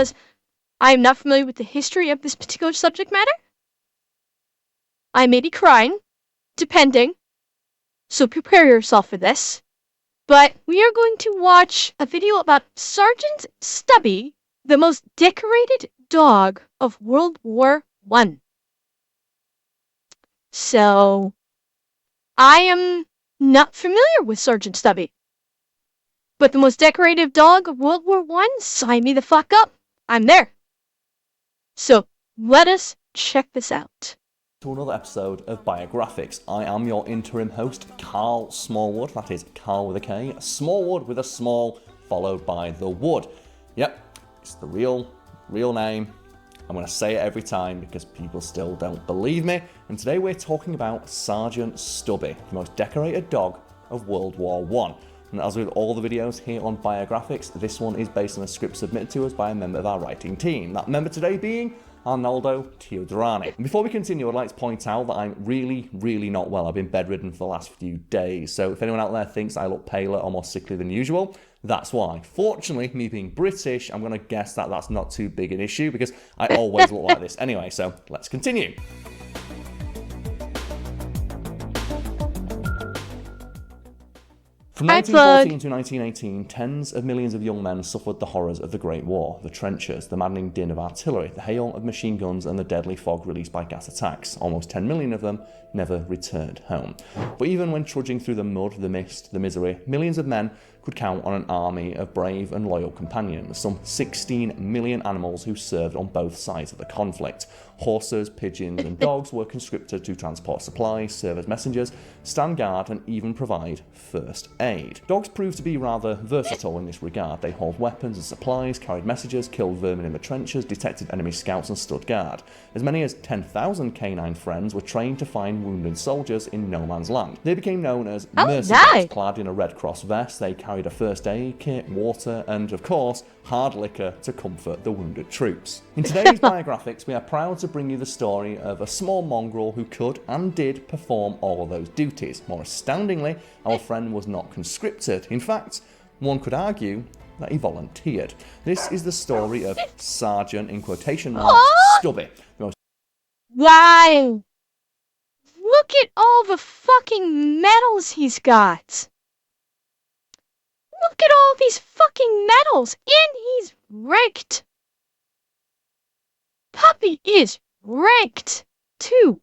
because I am not familiar with the history of this particular subject matter. I may be crying, depending, so prepare yourself for this. But we are going to watch a video about Sergeant Stubby, the most decorated dog of World War I. So, I am not familiar with Sergeant Stubby. But the most decorated dog of World War I? Sign me the fuck up. I'm there. So, let us check this out. To another episode of Biographics. I am your interim host, Carl Smallwood. That is Carl with a K, Smallwood with a small, followed by the wood. Yep, it's the real name. I'm going to say it every time because people still don't believe me. And today we're talking about Sergeant Stubby, the most decorated dog of World War I. And as with all the videos here on Biographics, this one is based on a script submitted to us by a member of our writing team. That member today being Arnaldo Teodrani. And before we continue, I'd like to point out that I'm really not well. I've been bedridden for the last few days. So if anyone out there thinks I look paler or more sickly than usual, that's why. Fortunately, me being British, I'm going to guess that that's not too big an issue because I always look like this anyway. So let's continue. From 1914 to 1918, tens of millions of young men suffered the horrors of the Great War, the trenches, the maddening din of artillery, the hail of machine guns, and the deadly fog released by gas attacks. Almost 10 million of them never returned home. But even when trudging through the mud, the mist, the misery, millions of men could count on an army of brave and loyal companions, some 16 million animals who served on both sides of the conflict. Horses, pigeons, and dogs were conscripted to transport supplies, serve as messengers, stand guard, and even provide first aid. Dogs proved to be rather versatile in this regard. They hauled weapons and supplies, carried messages, killed vermin in the trenches, detected enemy scouts, and stood guard. As many as 10,000 canine friends were trained to find wounded soldiers in no man's land. They became known as mercenaries. Clad in a Red Cross vest, they carried a first aid kit, water, and, of course, hard liquor to comfort the wounded troops. In today's Biographics, we are proud to bring you the story of a small mongrel who could and did perform all of those duties. More astoundingly, our friend was not conscripted. In fact, one could argue that he volunteered. This is the story of Sergeant, in quotation marks, Stubby. Wow! Look at all the fucking medals he's got! Look at all these fucking medals! And he's ranked! Puppy is ranked, too!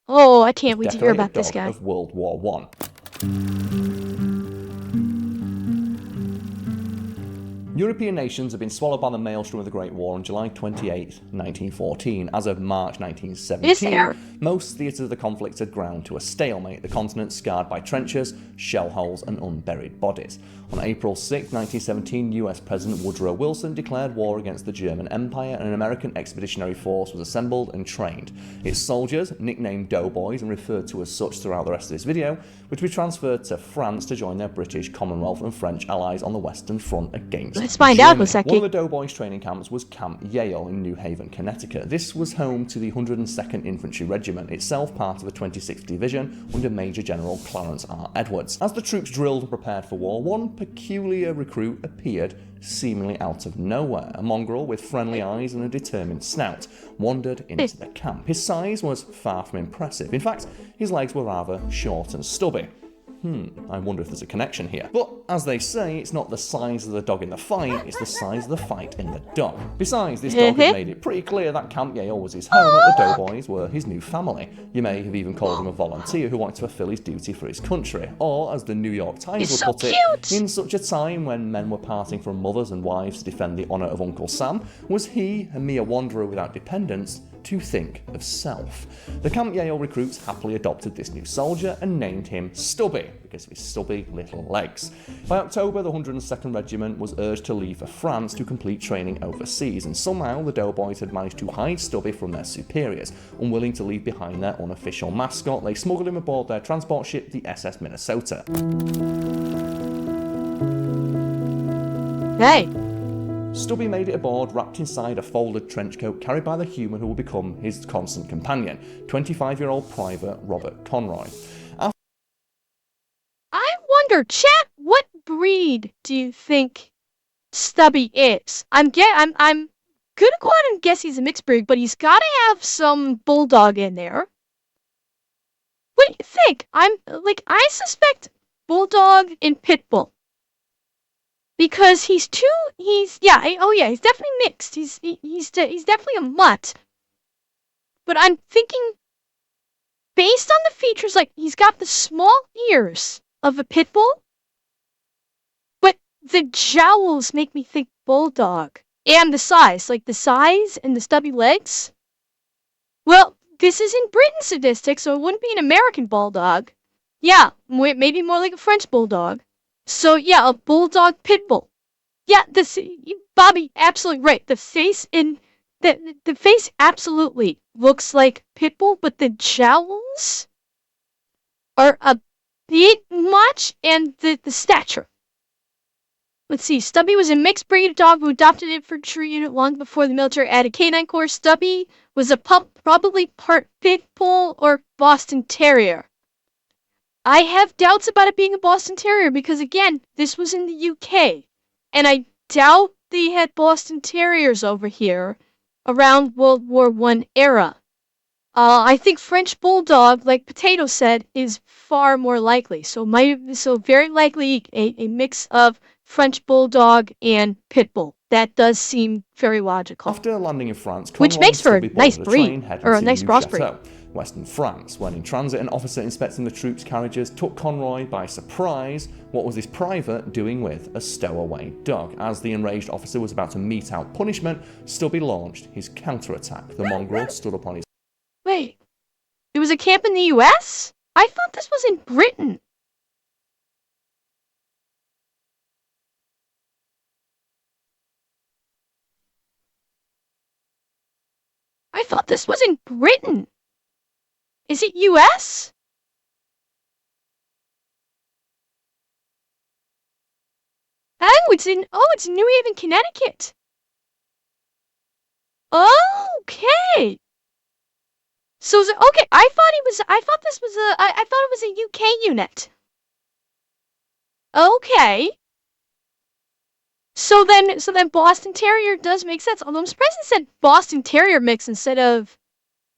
Oh, I can't wait to hear about this guy. Of World War I. European nations have been swallowed by the maelstrom of the Great War on July 28, 1914. As of March 1917, most theatres of the conflict had ground to a stalemate, the continent scarred by trenches, shell holes, and unburied bodies. On April 6, 1917, US President Woodrow Wilson declared war against the German Empire, and an American expeditionary force was assembled and trained. Its soldiers, nicknamed doughboys and referred to as such throughout the rest of this video, were to be transferred to France to join their British, Commonwealth, and French allies on the Western Front against Let's find out, Masaki. One of the doughboys' training camps was Camp Yale in New Haven, Connecticut. This was home to the 102nd Infantry Regiment, itself part of the 26th Division under Major General Clarence R. Edwards. As the troops drilled and prepared for war, one peculiar recruit appeared seemingly out of nowhere. A mongrel with friendly eyes and a determined snout wandered into the camp. His size was far from impressive. In fact, his legs were rather short and stubby. I wonder if there's a connection here. But, as they say, it's not the size of the dog in the fight, it's the size of the fight in the dog. Besides, this dog had made it pretty clear that Camp Yale was his home, that the doughboys were his new family. You may have even called him a volunteer who wanted to fulfill his duty for his country. Or, as the New York Times would put it, in such a time when men were parting from mothers and wives to defend the honour of Uncle Sam, was he, a mere wanderer without dependents, to think of self. The Camp Yale recruits happily adopted this new soldier and named him Stubby because of his stubby little legs. By October, the 102nd Regiment was urged to leave for France to complete training overseas, and somehow the doughboys had managed to hide Stubby from their superiors. Unwilling to leave behind their unofficial mascot, they smuggled him aboard their transport ship, the SS Minnesota. Hey! Stubby made it aboard, wrapped inside a folded trench coat carried by the human who will become his constant companion, 25-year-old Private Robert Conroy. I wonder, chat, what breed do you think Stubby is. I'm gonna go out and guess he's a mixed breed, but he's gotta have some bulldog in there. What do you think? I suspect bulldog and pit bull. Because he's definitely mixed. He's definitely a mutt. But I'm thinking, based on the features, like he's got the small ears of a pit bull, but the jowls make me think bulldog. And the size and the stubby legs. Well, this is in Britain statistics, so it wouldn't be an American bulldog. Yeah, maybe more like a French bulldog. So yeah, a bulldog pit bull. Yeah, Bobby, absolutely right. The face absolutely looks like Pitbull, but the jowls are a bit much, and the stature. Let's see. Stubby was a mixed breed dog who adopted an infantry unit long before the military added canine corps. Stubby was a pup, probably part Pitbull or Boston Terrier. I have doubts about it being a Boston Terrier because, again, this was in the UK, and I doubt they had Boston Terriers over here around World War I era. I think French Bulldog, like Potato said, is far more likely. So very likely a mix of French Bulldog and Pit Bull. That does seem very logical. After landing in France, which makes for a nice breed, or a nice crossbreed. Western France. When in transit, an officer inspecting the troops' carriages took Conroy by surprise. What was this private doing with a stowaway dog? As the enraged officer was about to mete out punishment, Stubby launched his counterattack. The mongrel stood upon his... Wait, it was a camp in the US? I thought this was in Britain. I thought this was in Britain. Is it US? It's in New Haven, Connecticut. Okay. Okay, I thought it was a UK unit. Okay. So then Boston Terrier does make sense. Although I'm surprised it said Boston Terrier mix instead of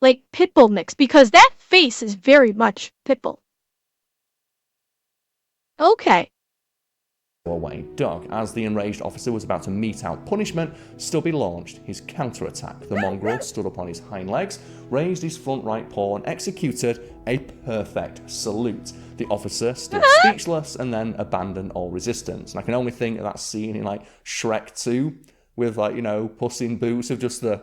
like Pitbull mix, because that face is very much Pitbull. Okay. Away dog. As the enraged officer was about to mete out punishment, Stubby launched his counterattack. The mongrel stood upon his hind legs, raised his front right paw, and executed a perfect salute. The officer stood speechless and then abandoned all resistance. And I can only think of that scene in like Shrek 2 with like, Puss in Boots of just the...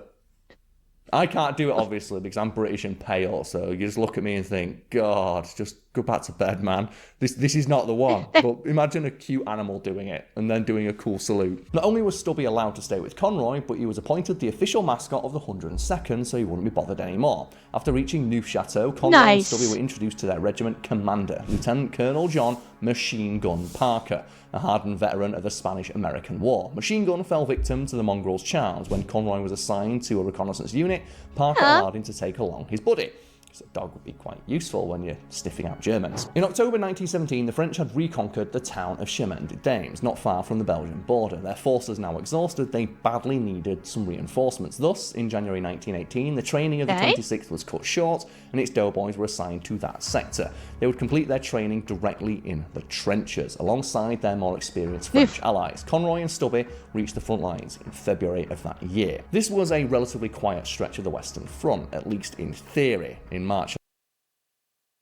I can't do it, obviously, because I'm British and pale, so you just look at me and think, God, just go back to bed, man. This is not the one. But imagine a cute animal doing it, and then doing a cool salute. Not only was Stubby allowed to stay with Conroy, but he was appointed the official mascot of the 102nd, so he wouldn't be bothered anymore. After reaching Neufchâteau, Conroy and Stubby were introduced to their regiment commander, Lieutenant Colonel John Machine Gun Parker, a hardened veteran of the Spanish-American War. Machine Gun fell victim to the mongrel's charms. When Conroy was assigned to a reconnaissance unit, Parker allowed him to take along his buddy. So a dog would be quite useful when you're sniffing out Germans. In October 1917, the French had reconquered the town of Chemin-des-Dames, not far from the Belgian border. Their forces now exhausted, they badly needed some reinforcements. Thus, in January 1918, the training of the 26th was cut short, and its doughboys were assigned to that sector. They would complete their training directly in the trenches, alongside their more experienced French allies. Conroy and Stubby reached the front lines in February of that year. This was a relatively quiet stretch of the Western Front, at least in theory. In March.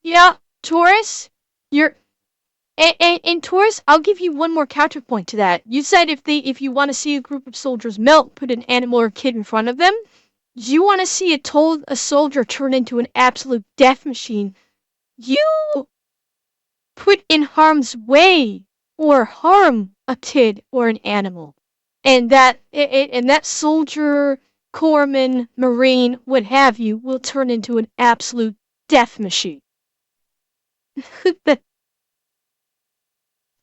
Yeah, Taurus, in Taurus, I'll give you one more counterpoint to that. You said if you want to see a group of soldiers melt, put an animal or kid in front of them. Do you want to see a soldier turn into an absolute death machine? You put in harm's way or harm a kid or an animal, and that soldier, corpsman, marine, what have you, will turn into an absolute death machine.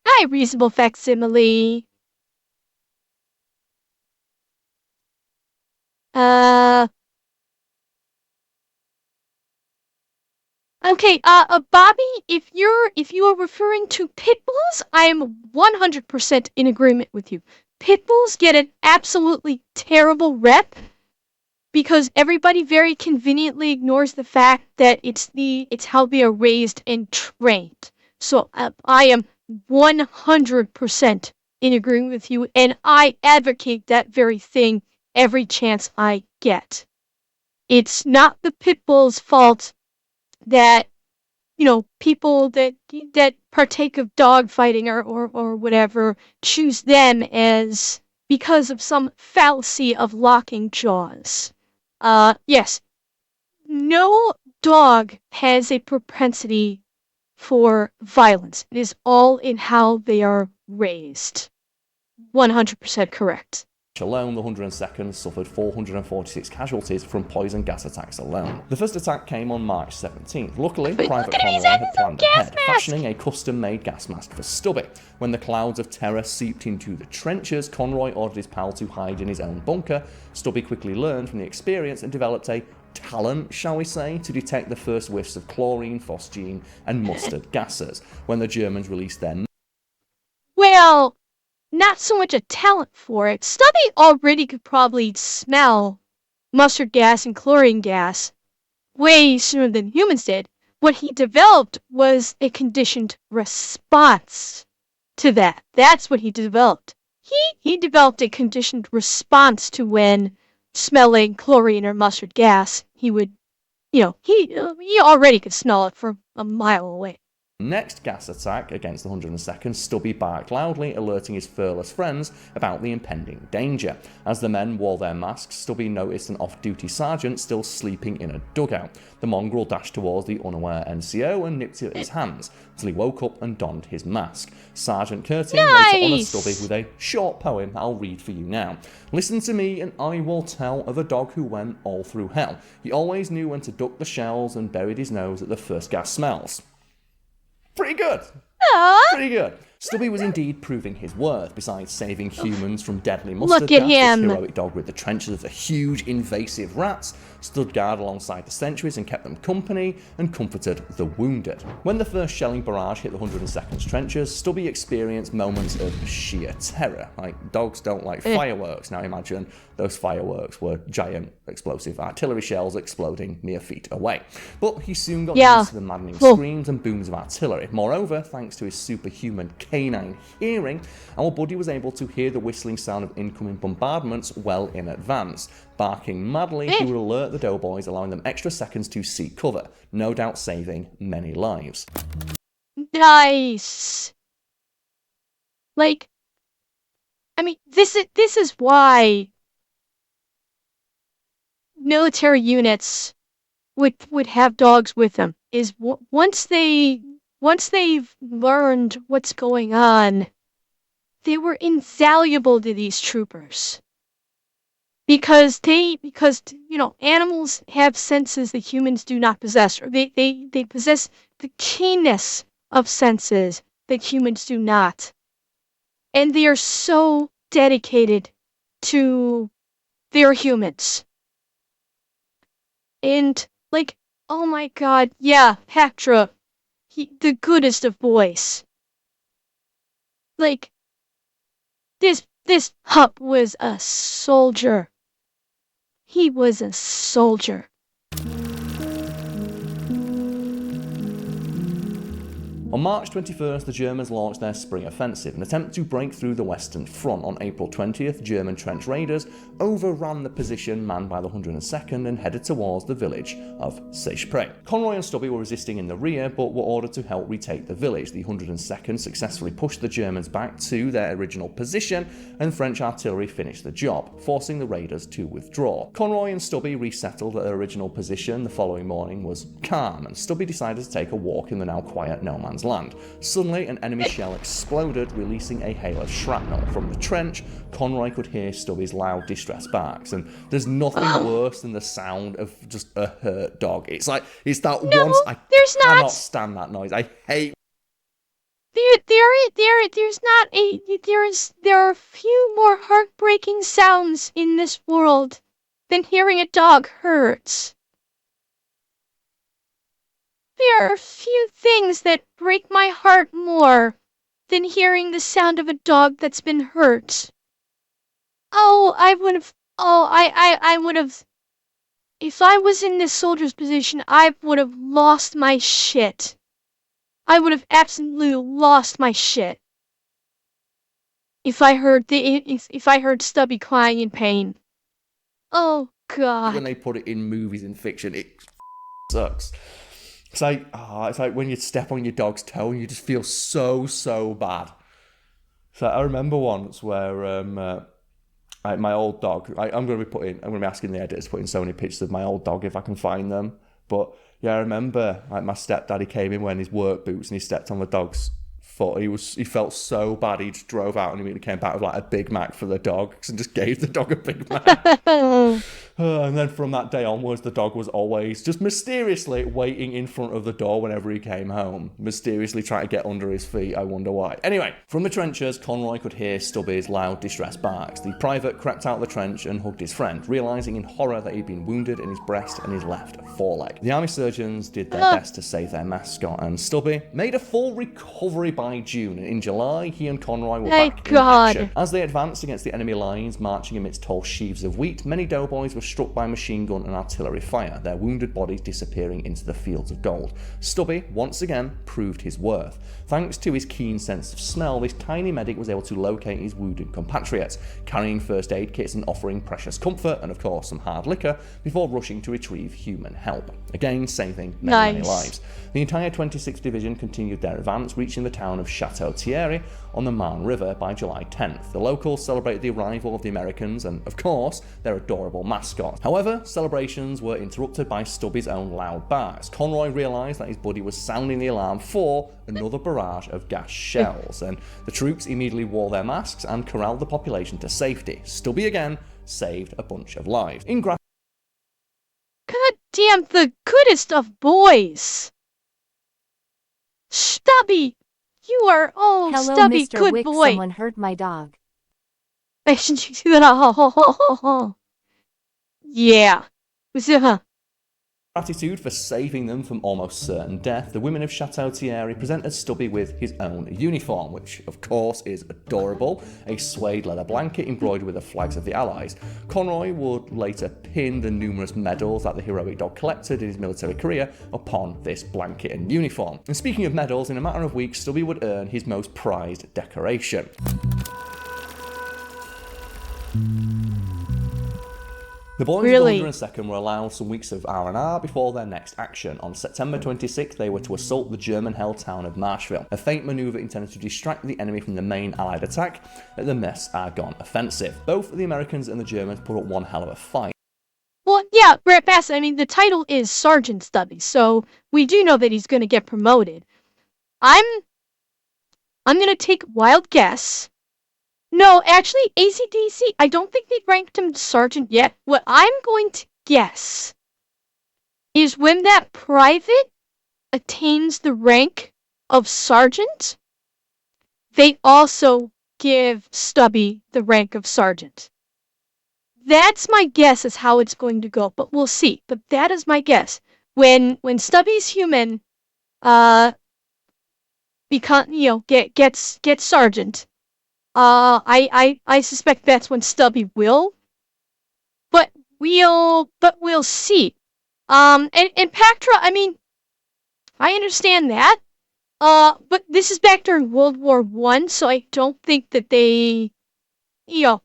Hi, reasonable facsimile. Okay, Bobby, if you are referring to pit bulls, I am 100% in agreement with you. pit bulls get an absolutely terrible rep because everybody very conveniently ignores the fact that it's how they are raised and trained. So I am 100% in agreement with you, and I advocate that very thing every chance I get. It's not the pit bull's fault that people that partake of dog fighting or whatever choose them as because of some fallacy of locking jaws. Yes, no dog has a propensity for violence. It is all in how they are raised. 100% correct. Alone, the 102nd suffered 446 casualties from poison gas attacks alone. The first attack came on March 17th. Luckily, Private Conroy had planned ahead, fashioning a custom-made gas mask for Stubby. When the clouds of terror seeped into the trenches, Conroy ordered his pal to hide in his own bunker. Stubby quickly learned from the experience and developed a talent, shall we say, to detect the first whiffs of chlorine, phosgene, and mustard gases. When the Germans released their Well, not so much a talent for it. Stubby already could probably smell mustard gas and chlorine gas way sooner than humans did. What he developed was a conditioned response to that. That's what he developed. He developed a conditioned response to when smelling chlorine or mustard gas. He would, he already could smell it from a mile away. next gas attack against the 102nd, Stubby barked loudly, alerting his furless friends about the impending danger. As the men wore their masks, Stubby noticed an off-duty sergeant still sleeping in a dugout. The mongrel dashed towards the unaware NCO and nipped it at his hands, until he woke up and donned his mask. Sergeant Curtin later honoured Stubby with a short poem I'll read for you now. Listen to me and I will tell of a dog who went all through hell. He always knew when to duck the shells and buried his nose at the first gas smells. Pretty good. Pretty good. Stubby was indeed proving his worth. Besides saving humans from deadly mustard gas, this heroic dog rid the trenches of the huge invasive rats, stood guard alongside the sentries and kept them company, and comforted the wounded. When the first shelling barrage hit the 102nd's trenches, Stubby experienced moments of sheer terror. Like, dogs don't like fireworks. Now imagine those fireworks were giant explosive artillery shells exploding mere feet away. But he soon got used to the maddening screams and booms of artillery. Moreover, thanks to his superhuman canine hearing, our buddy was able to hear the whistling sound of incoming bombardments well in advance. Barking madly, he would alert the doughboys, allowing them extra seconds to seek cover, no doubt saving many lives. Nice. Like, I mean, this is why military units would have dogs with them. Is once they've learned what's going on, they were invaluable to these troopers. Because animals have senses that humans do not possess, or they possess the keenness of senses that humans do not. And they are so dedicated to their humans. And, like, oh my god, yeah, Hectra, the goodest of boys. Like, this pup was a soldier. He was a soldier. On March 21st, the Germans launched their spring offensive, an attempt to break through the Western Front. On April 20th, German trench raiders overran the position manned by the 102nd and headed towards the village of Seicheprey. Conroy and Stubby were resisting in the rear, but were ordered to help retake the village. The 102nd successfully pushed the Germans back to their original position, and French artillery finished the job, forcing the raiders to withdraw. Conroy and Stubby resettled at their original position. The following morning was calm, and Stubby decided to take a walk in the now quiet no man's land. Suddenly, an enemy shell exploded, releasing a hail of shrapnel. From the trench, Conroy could hear Stubby's loud distress barks, and there's nothing worse than the sound of just a hurt dog. It's like, it's that once I cannot stand that noise. I hate. There are few more heartbreaking sounds in this world than hearing a dog hurt. There are few things that break my heart more than hearing the sound of a dog that's been hurt. Oh, I would have. Oh, I would have. If I was in this soldier's position, I would have lost my shit. I would have absolutely lost my shit if I heard if I heard Stubby crying in pain. Oh When God. they put it in movies and fiction, it sucks. It's like when you step on your dog's toe and you just feel so bad. So I remember once where my old dog. I'm going to be asking the editors to put in so many pictures of my old dog if I can find them. But yeah, I remember like my stepdaddy came in wearing his work boots and he stepped on the dog's foot. He felt so bad. He just drove out and immediately came back with like a Big Mac for the dog and just gave the dog a Big Mac. And then from that day onwards, the dog was always just mysteriously waiting in front of the door whenever he came home, mysteriously trying to get under his feet. I wonder why. Anyway, from the trenches, Conroy could hear Stubby's loud, distressed barks. The private crept out of the trench and hugged his friend, realising in horror that he'd been wounded in his breast and his left foreleg. The army surgeons did their best to save their mascot, and Stubby made a full recovery by June. In July, he and Conroy were back in action. As they advanced against the enemy lines, marching amidst tall sheaves of wheat, many doughboys were struck by machine gun and artillery fire, their wounded bodies disappearing into the fields of gold. Stubby, once again, proved his worth. Thanks to his keen sense of smell, this tiny medic was able to locate his wounded compatriots, carrying first aid kits and offering precious comfort and, of course, some hard liquor before rushing to retrieve human help, again saving many lives. The entire 26th Division continued their advance, reaching the town of Chateau Thierry on the Marne River by July 10th. The locals celebrated the arrival of the Americans and, of course, their adorable mascot. However, celebrations were interrupted by Stubby's own loud barks. Conroy realised that his buddy was sounding the alarm for another barrage of gas shells, and the troops immediately wore their masks and corralled the population to safety. Stubby again saved a bunch of lives. God damn, the goodest of boys. Stubby, you are Hello, Stubby, Mr. good Wick, boy. Someone hurt my dog. Yeah. Gratitude for saving them from almost certain death, the women of Chateau Thierry presented Stubby with his own uniform, which of course is adorable, a suede leather blanket embroidered with the flags of the Allies. Conroy would later pin the numerous medals that the heroic dog collected in his military career upon this blanket and uniform. And speaking of medals, in a matter of weeks, Stubby would earn his most prized decoration. The boys of the 102nd were allowed some weeks of R&R before their next action. On September 26th, they were to assault the German-held town of Marshville, a feint manoeuvre intended to distract the enemy from the main Allied attack at the Metz-Argonne offensive. Both the Americans and the Germans put up one hell of a fight. Well, yeah, Brett Bass, I mean, the title is Sergeant Stubby, so we do know that he's going to get promoted. I'm going to take a wild guess. No, actually, ACDC, I don't think they've ranked him sergeant yet. What I'm going to guess is when that private attains the rank of sergeant, they also give Stubby the rank of sergeant. That's my guess as how it's going to go, but we'll see. But that is my guess. When Stubby's human gets sergeant, I suspect that's when Stubby will. But we'll see. And Pactra, I mean, I understand that. But this is back during World War I, so I don't think that they, he also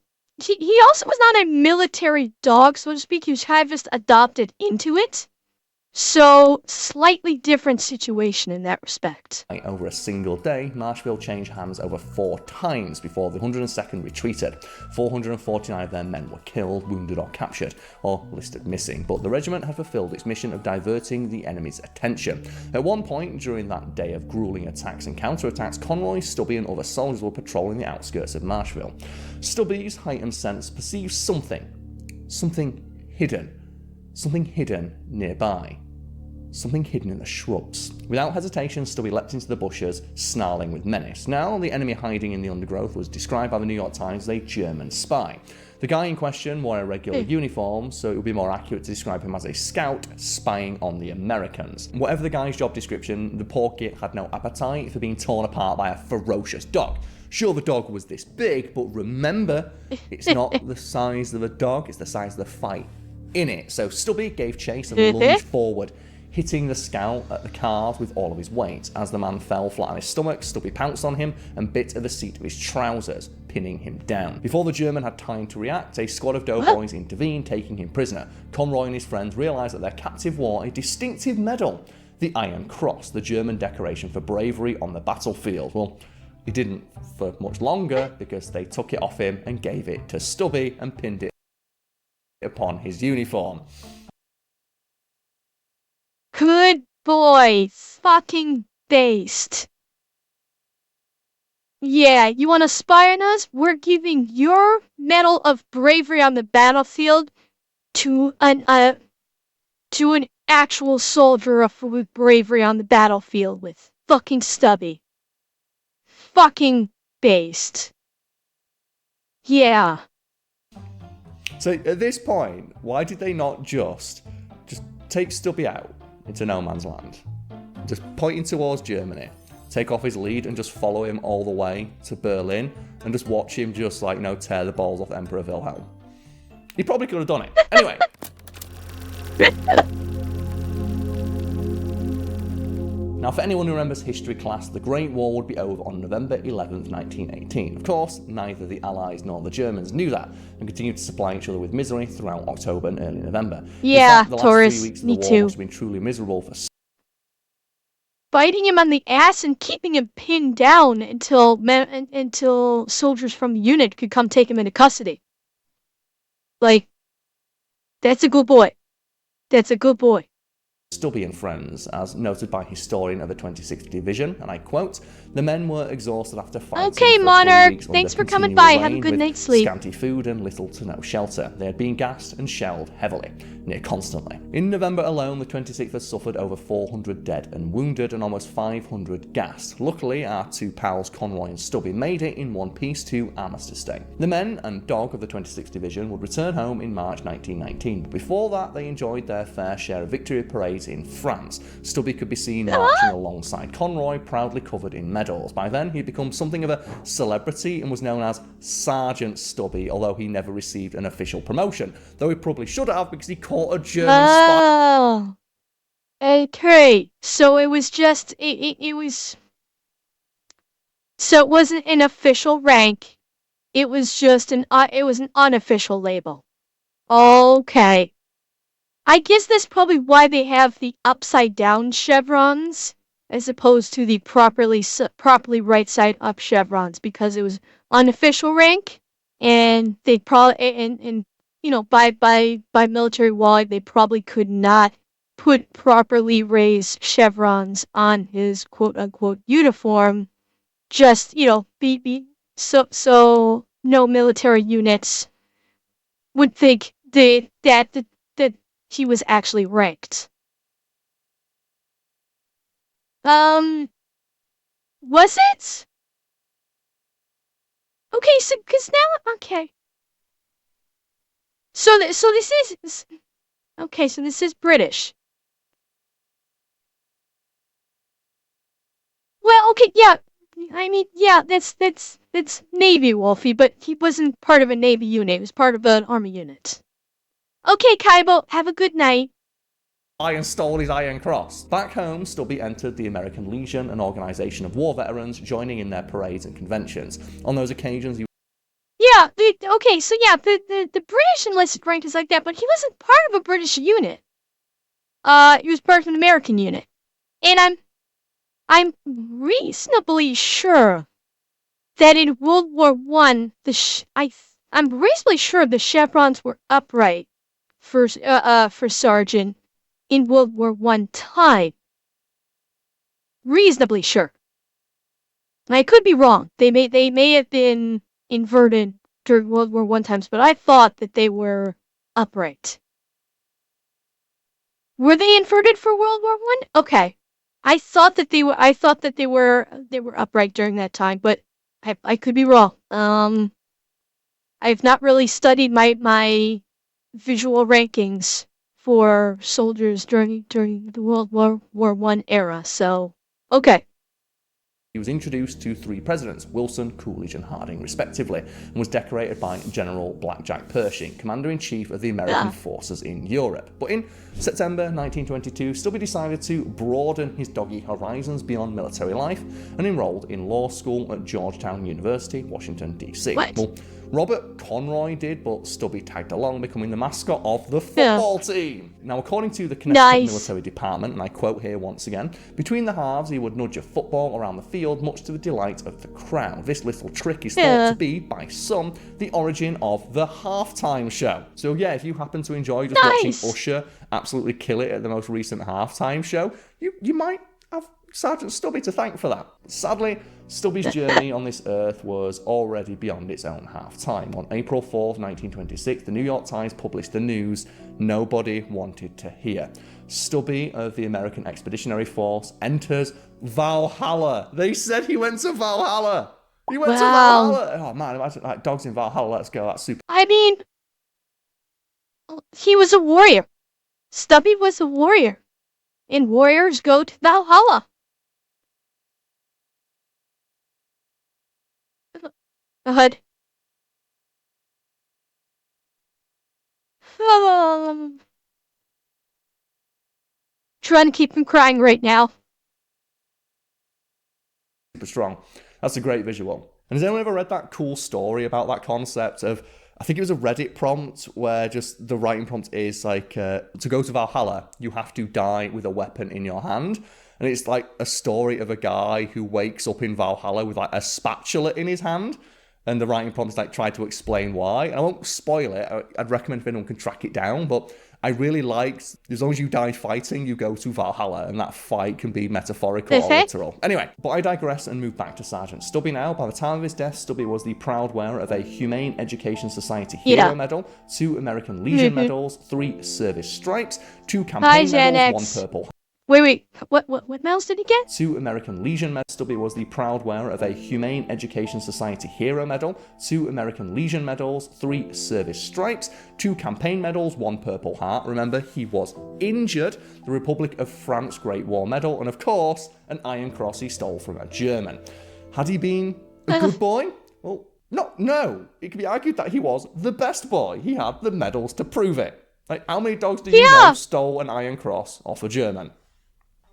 was not a military dog, so to speak. He was kind of just adopted into it. So, slightly different situation in that respect. Over a single day, Marshville changed hands over 4 times before the 102nd retreated. 449 of their men were killed, wounded or captured, or listed missing, but the regiment had fulfilled its mission of diverting the enemy's attention. At one point, during that day of grueling attacks and counterattacks, Conroy, Stubby and other soldiers were patrolling the outskirts of Marshville. Stubby's heightened sense perceived something hidden nearby. something hidden in the shrubs. Without hesitation, Stubby leapt into the bushes, snarling with menace. Now, the enemy hiding in the undergrowth was described by the New York Times as a German spy. The guy in question wore a regular uniform, so it would be more accurate to describe him as a scout spying on the Americans. Whatever the guy's job description, the poor git had no appetite for being torn apart by a ferocious dog. Sure, the dog was this big, but remember, it's not the size of the dog, it's the size of the fight in it. So Stubby gave chase and lunged forward, hitting the scout at the calves with all of his weight. As the man fell flat on his stomach, Stubby pounced on him and bit at the seat of his trousers, pinning him down. Before the German had time to react, a squad of doughboys intervened, taking him prisoner. Conroy and his friends realised that their captive wore a distinctive medal, the Iron Cross, the German decoration for bravery on the battlefield. Well, it didn't for much longer, because they took it off him and gave it to Stubby and pinned it upon his uniform. Good boy. Fucking based. Yeah, you want to spy on us? We're giving your Medal of Bravery on the battlefield to an actual soldier with bravery on the battlefield with fucking Stubby. Fucking based. Yeah. So at this point, why did they not just take Stubby out into no man's land, just pointing towards Germany, take off his lead and just follow him all the way to Berlin and just watch him just tear the balls off Emperor Wilhelm? He probably could have done it. Anyway. Now, for anyone who remembers history class, the Great War would be over on November 11th, 1918. Of course, neither the Allies nor the Germans knew that and continued to supply each other with misery throughout October and early November. Yeah, the last Taurus, 3 weeks of me the war too. must have been truly miserable for Biting him on the ass and keeping him pinned down until soldiers from the unit could come take him into custody. Like, that's a good boy. That's a good boy. Stubby and friends, as noted by historian of the 26th Division, and I quote, "The men were exhausted after fighting Okay, for Monarch, 3 weeks thanks under for coming continual by. Have a rain good with night's sleep." Scanty food and little to no shelter. They had been gassed and shelled heavily, near constantly. In November alone, the 26th had suffered over 400 dead and wounded and almost 500 gassed. Luckily, our two pals Conroy and Stubby made it in one piece to Armistice Day. The men and dog of the 26th Division would return home in March 1919, but before that they enjoyed their fair share of victory parades in France. Stubby could be seen marching alongside Conroy, proudly covered in medals. By then, he'd become something of a celebrity and was known as Sergeant Stubby, although he never received an official promotion, though he probably should have because he caught a German spy. Oh. Okay, so it was just, it was, so it wasn't an official rank, it was just an unofficial label. Okay. I guess that's probably why they have the upside down chevrons as opposed to the properly right side up chevrons, because it was unofficial rank, and they probably and by military law they probably could not put properly raised chevrons on his quote unquote uniform. Just be so no military units would think that he was actually ranked. Was it? Okay, so because now okay. So this is okay. So this is British. Well, okay, yeah. I mean, yeah, that's Navy Wolfie, but he wasn't part of a Navy unit. He was part of an Army unit. Okay, Kaibo, have a good night. And stole his Iron Cross. Back home, Stubby entered the American Legion, an organisation of war veterans, joining in their parades and conventions. On those occasions, he Yeah, the British enlisted rank is like that, but he wasn't part of a British unit. He was part of an American unit. And I'm reasonably sure that in World War I, I'm reasonably sure the chevrons were upright for sergeant in World War I time. Reasonably sure. I could be wrong. They may have been inverted during World War I times, but I thought that they were upright. Were they inverted for World War One? Okay. I thought that they were upright during that time, but I could be wrong. I've not really studied my visual rankings for soldiers during the World War One era, so okay. He was introduced to 3 presidents, Wilson, Coolidge, and Harding, respectively, and was decorated by General Blackjack Pershing, Commander-in-Chief of the American forces in Europe. But in September 1922, Stubby decided to broaden his doggy horizons beyond military life and enrolled in law school at Georgetown University, Washington, D.C. What? Well, Robert Conroy did, but Stubby tagged along, becoming the mascot of the football team. Now, according to the Connecticut Military Department, and I quote here once again, between the halves, he would nudge a football around the field, much to the delight of the crowd. This little trick is thought to be, by some, the origin of the halftime show. So yeah, if you happen to enjoy just watching Usher absolutely kill it at the most recent halftime show, you might have Sergeant Stubby to thank for that. Sadly, Stubby's journey on this earth was already beyond its own half-time. On April 4th, 1926, the New York Times published the news nobody wanted to hear. Stubby of the American Expeditionary Force enters Valhalla. They said he went to Valhalla. He went to Valhalla. Oh man, imagine like dogs in Valhalla. Let's go. That's super. I mean, he was a warrior. Stubby was a warrior. And warriors go to Valhalla. Go ahead. Trying to keep him crying right now. Super strong. That's a great visual. And has anyone ever read that cool story about that concept of, I think it was a Reddit prompt where just the writing prompt is like, to go to Valhalla, you have to die with a weapon in your hand. And it's like a story of a guy who wakes up in Valhalla with like a spatula in his hand. And the writing prompt is like, try to explain why. And I won't spoil it. I'd recommend if anyone can track it down. But I really liked, as long as you die fighting, you go to Valhalla. And that fight can be metaphorical or literal. Anyway, but I digress and move back to Sergeant Stubby now. By the time of his death, Stubby was the proud wearer of a Humane Education Society Hero Medal, 2 American Legion Medals, 3 Service Stripes, 2 Campaign Medals, 1 Purple. Wait. What medals did he get? 2 American Legion Medals. Stubby was the proud wearer of a Humane Education Society Hero Medal, 2 American Legion Medals, 3 Service Stripes, 2 Campaign Medals, 1 Purple Heart. Remember, he was injured. The Republic of France Great War Medal, and of course, an Iron Cross he stole from a German. Had he been a good boy? Well, no. It could be argued that he was the best boy. He had the medals to prove it. Like, how many dogs do you know stole an Iron Cross off a German?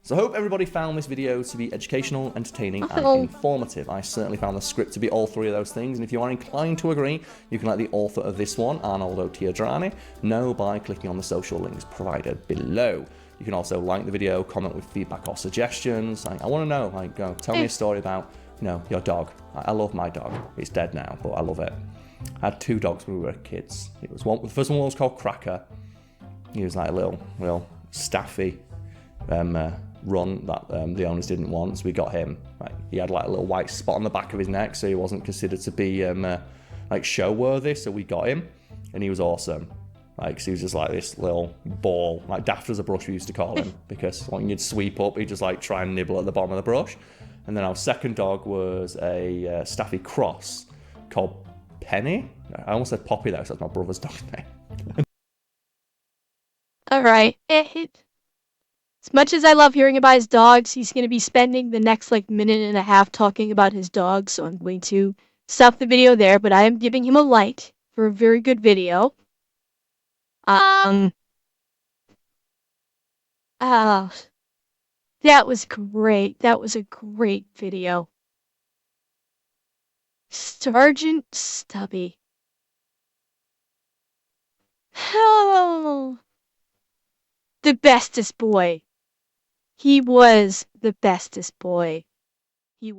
So I hope everybody found this video to be educational, entertaining, and informative. I certainly found the script to be all 3 of those things, and if you are inclined to agree, you can let the author of this one, Arnoldo Tiodrani, know by clicking on the social links provided below. You can also like the video, comment with feedback or suggestions. I want to know, tell me a story about, your dog. I love my dog. It's dead now, but I love it. I had 2 dogs when we were kids. The first one was called Cracker. He was like a little staffy run that the owners didn't want, so we got him. He had like a little white spot on the back of his neck, so he wasn't considered to be like show worthy, so we got him, and he was awesome. So he was just like this little ball, like daft as a brush we used to call him, because when you'd sweep up, he'd just like try and nibble at the bottom of the brush. And then our second dog was a staffy cross called Penny. I almost said Poppy though, so that's my brother's dog's name. Alright. As much as I love hearing about his dogs, he's going to be spending the next minute and a half talking about his dogs, so I'm going to stop the video there, but I am giving him a like for a very good video. That was great. That was a great video. Sergeant Stubby. Oh, the bestest boy. He was the bestest boy. He was.